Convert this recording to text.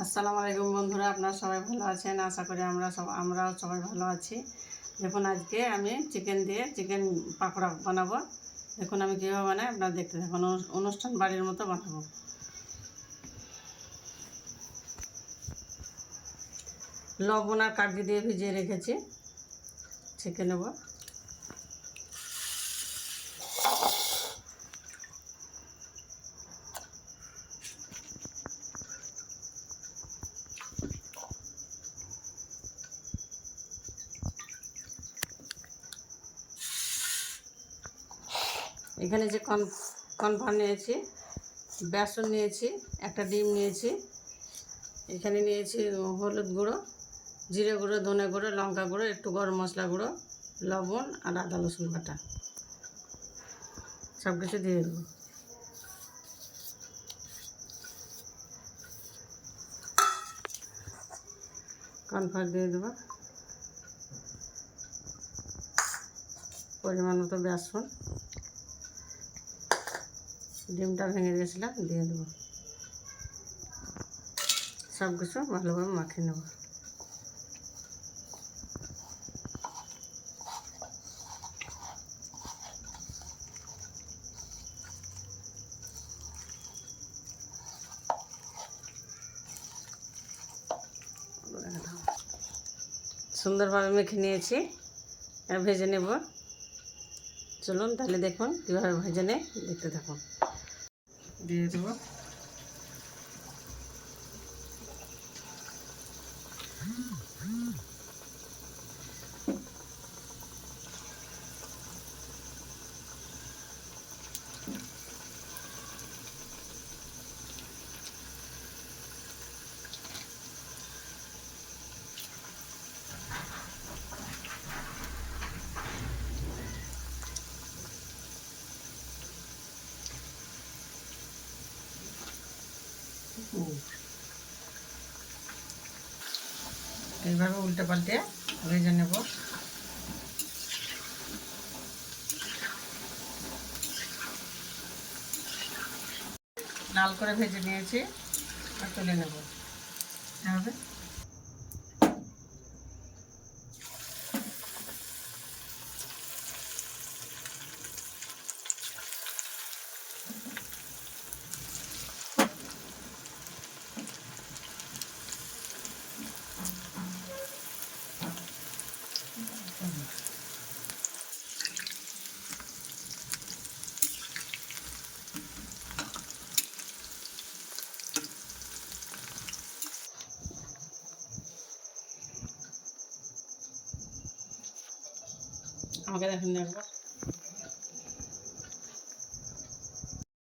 আসসালামু আলাইকুম বন্ধুরা, আপনারা সবাই ভালো আছেন। আশা করি আমরাও সবাই ভালো আছি। দেখুন, আজকে আমি চিকেন দিয়ে চিকেন পাকোড়া বানাবো। দেখুন আমি কীভাবে বানাই, আপনারা দেখতে থাকুন। অনুষ্ঠান বাড়ির মতো বানাবো। লবণ আর কাগজি দিয়ে ভিজিয়ে রেখেছি, ছেঁকে নেব। এখানে যে কর্নফ্লাওয়ার নিয়েছি, বেসন নিয়েছি, একটা ডিম নিয়েছি, এখানে নিয়েছি হলুদ গুঁড়ো, জিরে গুঁড়ো, ধনে গুঁড়ো, লঙ্কা গুঁড়ো, একটু গরম মশলা গুঁড়ো, লবণ আর আদা রসুন বাটা, সব কিছু দিয়ে দেবো। কর্নফ্লাওয়ার দিয়ে দেবো, পরিমাণ মতো বেসন, ডিমটা ভেঙে দিয়েছিলাম দিয়ে দেবো। সব কিছু ভালোভাবে মাখিয়ে নেব। সুন্দরভাবে মেখে নিয়েছি, আর ভেজে নেব। চলুন তাহলে দেখুন কীভাবে ভেজে নেয়, দেখতে থাকুন। দিয়ে দেবো এইভাবে উল্টে পাল্টে ভেজে নেব। লাল করে ভেজে নিয়েছি, আর তুলে নেব। হবে আমাকে দেখুন একবার।